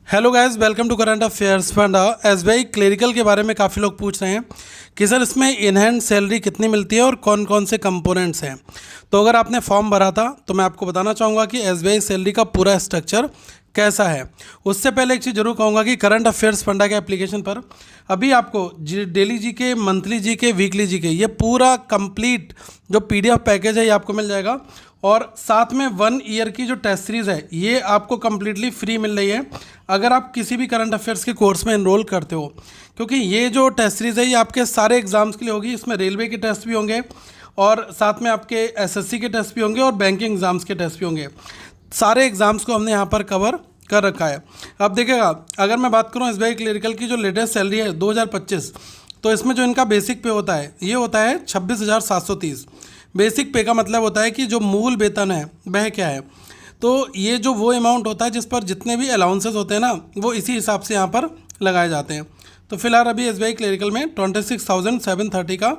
Hello guys, welcome to current affairs funda. SBI clerical के बारे में काफ़ी लोग पूछ रहे हैं कि सर इसमें इन हैंड सैलरी कितनी मिलती है और कौन कौन से कंपोनेंट्स हैं। तो अगर आपने फॉर्म भरा था तो मैं आपको बताना चाहूँगा कि एसबीआई सैलरी का पूरा स्ट्रक्चर कैसा है। उससे पहले एक चीज़ जरूर कहूँगा कि करंट अफेयर्स फंडा के एप्लीकेशन पर अभी आपको daily GK, monthly GK, weekly GK, ये पूरा कंप्लीट जो पीडीएफ पैकेज है ये आपको मिल जाएगा। और साथ में 1 ईयर की जो टेस्ट सीरीज़ है ये आपको कम्प्लीटली फ्री मिल रही है अगर आप किसी भी करंट अफेयर्स के कोर्स में एनरोल करते हो, क्योंकि ये जो टेस्ट सीरीज़ है ये आपके सारे एग्जाम्स के लिए होगी। इसमें रेलवे के टेस्ट भी होंगे और साथ में आपके एसएससी के टेस्ट भी होंगे और बैंकिंग एग्जाम्स के टेस्ट भी होंगे। सारे एग्जाम्स को हमने यहाँ पर कवर कर रखा है। अब देखिएगा, अगर मैं बात करूँ एसबीआई क्लेरिकल की जो लेटेस्ट सैलरी है 2025, तो इसमें जो इनका बेसिक पे होता है ये होता है 26,730। बेसिक पे का मतलब होता है कि जो मूल वेतन है वह क्या है। तो ये जो वो अमाउंट होता है जिस पर जितने भी अलाउंसेस होते हैं ना वो इसी हिसाब से यहाँ पर लगाए जाते हैं। तो फिलहाल अभी एसबीआई क्लेरिकल में 26,730 का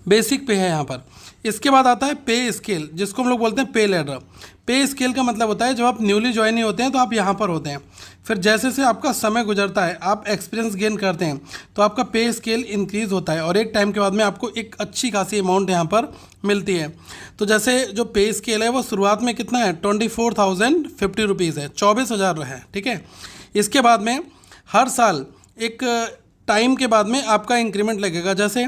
बेसिक पे है यहाँ पर। इसके बाद आता है पे स्केल, जिसको हम लोग बोलते हैं पे लैडर। पे स्केल का मतलब होता है जब आप न्यूली ज्वाइन होते हैं तो आप यहाँ पर होते हैं, फिर जैसे जैसे आपका समय गुजरता है, आप एक्सपीरियंस गेन करते हैं तो आपका पे स्केल इंक्रीज़ होता है और एक टाइम के बाद में आपको एक अच्छी खासी अमाउंट यहाँ पर मिलती है। तो जैसे जो पे स्केल है वो शुरुआत में कितना है 24,050 रुपीज़ है, 24,000 है, ठीक है। इसके बाद में हर साल एक टाइम के बाद में आपका इंक्रीमेंट लगेगा। जैसे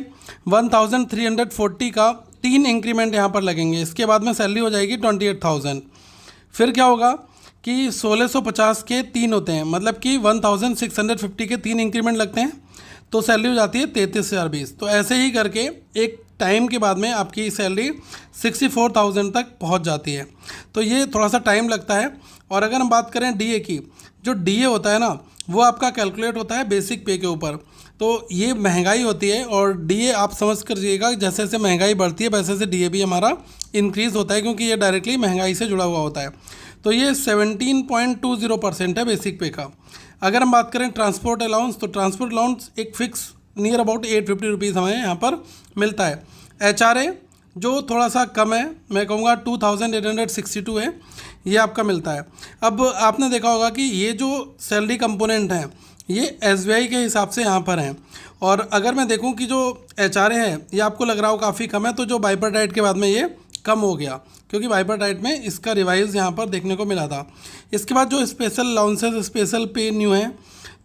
1,340 का 3 इंक्रीमेंट यहाँ पर लगेंगे। इसके बाद में सैलरी हो जाएगी 28,000। फिर क्या होगा कि 1,650 के 3 होते हैं, मतलब कि 1,650 के 3 इंक्रीमेंट लगते हैं तो सैलरी हो जाती है 33,020। तो ऐसे ही करके एक टाइम के बाद में आपकी सैलरी 64,000 तक पहुंच जाती है। तो ये थोड़ा सा टाइम लगता है। और अगर हम बात करें डीए की, जो डीए होता है ना वो आपका कैलकुलेट होता है बेसिक पे के ऊपर। तो ये महंगाई होती है और डीए आप समझ कर जाइएगा जैसे जैसे महंगाई बढ़ती है वैसे वैसे डीए भी हमारा इंक्रीज़ होता है, क्योंकि ये डायरेक्टली महंगाई से जुड़ा हुआ होता है। तो ये 17.20% है बेसिक पे का। अगर हम बात करें ट्रांसपोर्ट अलाउंस, तो ट्रांसपोर्ट अलाउंस एक फिक्स नियर अबाउट 850 रुपीज़ हमें यहाँ पर मिलता है। एचआरए जो थोड़ा सा कम है, मैं कहूँगा 2,862 है, ये आपका मिलता है। अब आपने देखा होगा कि ये जो सैलरी कंपोनेंट हैं ये एसबीआई के हिसाब से यहाँ पर हैं। और अगर मैं देखूँ कि जो एचआरए है ये आपको लग रहा हो काफ़ी कम है, तो जो बाइपरटाइट के बाद में ये कम हो गया, क्योंकि बाइपरटाइट में इसका रिवाइज यहाँ पर देखने को मिला था। इसके बाद जो स्पेशल अलाउंसेस, स्पेशल पे न्यू है,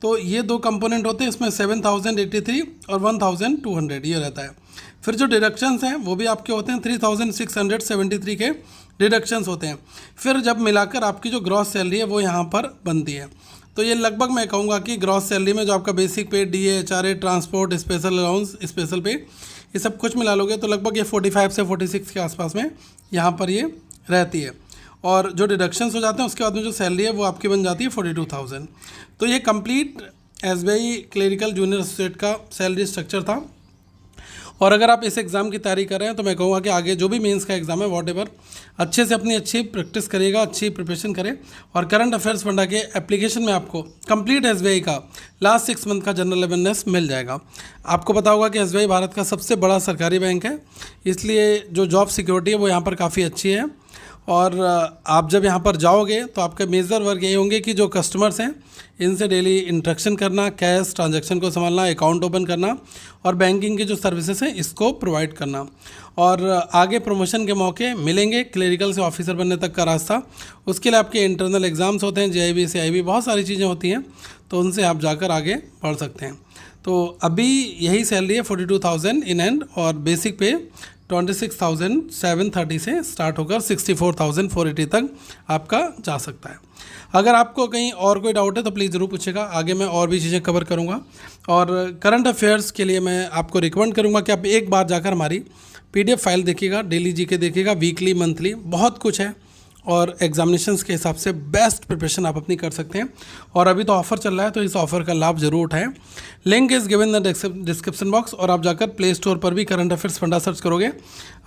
तो ये 2 कंपोनेंट होते हैं, इसमें 7,083 और 1,200 ये रहता है। फिर जो डिडक्शंस हैं वो भी आपके होते हैं 3,673 के डिडक्शंस होते हैं। फिर जब मिलाकर आपकी जो ग्रॉस सैलरी है वो यहाँ पर बनती है। तो ये लगभग मैं कहूँगा कि ग्रॉस सैलरी में जो आपका बेसिक पे, DA, HRA, transport, special allowance, special पे, ये सब कुछ मिला लोगे तो लगभग ये 45 से 46 के आसपास में यहाँ पर ये रहती है। और जो डिडक्शंस हो जाते हैं उसके बाद में जो सैलरी है वो आपकी बन जाती है 42,000। तो ये complete SBI clerical junior associate का सैलरी स्ट्रक्चर था। और अगर आप इस एग्ज़ाम की तैयारी कर रहे हैं तो मैं कहूँगा कि आगे जो भी मेंस का एग्ज़ाम है वॉटेवर अच्छे से अपनी अच्छी प्रैक्टिस करेगा, अच्छी प्रिपरेशन करें। और करंट अफेयर्स फंडा के एप्लीकेशन में आपको कंप्लीट एसबीआई का लास्ट 6 मंथ का जनरल अवेयरनेस मिल जाएगा। आपको पता होगा कि एसबीआई भारत का सबसे बड़ा सरकारी बैंक है, इसलिए जो जॉब सिक्योरिटी है वो यहाँ पर काफ़ी अच्छी है। और आप जब यहाँ पर जाओगे तो आपका मेजर वर्क यही होंगे कि जो कस्टमर्स हैं इनसे डेली इंटरेक्शन करना, कैश ट्रांजैक्शन को संभालना, अकाउंट ओपन करना और बैंकिंग की जो सर्विसेज हैं इसको प्रोवाइड करना। और आगे प्रमोशन के मौके मिलेंगे, क्लेरिकल से ऑफिसर बनने तक का रास्ता। उसके लिए आपके इंटरनल एग्ज़ाम्स होते हैं, जेआईबी, सीआईबी, बहुत सारी चीज़ें होती हैं, तो उनसे आप जाकर आगे बढ़ सकते हैं। तो अभी यही सैलरी है 42,000 इन हैंड, और बेसिक पे 26,730 से स्टार्ट होकर 64,480 तक आपका जा सकता है। अगर आपको कहीं और कोई डाउट है तो प्लीज़ ज़रूर पूछेगा, आगे मैं और भी चीज़ें कवर करूँगा। और करंट अफेयर्स के लिए मैं आपको रिकमेंड करूँगा कि आप एक बार जाकर हमारी पीडीएफ फाइल देखिएगा, डेली जीके देखिएगा, वीकली, मंथली, बहुत कुछ है। और एग्जामिनेशंस के हिसाब से बेस्ट प्रिपरेशन आप अपनी कर सकते हैं। और अभी तो ऑफ़र चल रहा है तो इस ऑफ़र का लाभ जरूर उठाएं। Link is given in the description box, और आप जाकर प्ले स्टोर पर भी करंट अफेयर्स फंडा सर्च करोगे,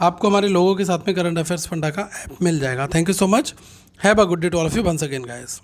आपको हमारे लोगों के साथ में करंट अफेयर्स फंडा का ऐप मिल जाएगा। Thank you so much, have a good day to all of you once again guys.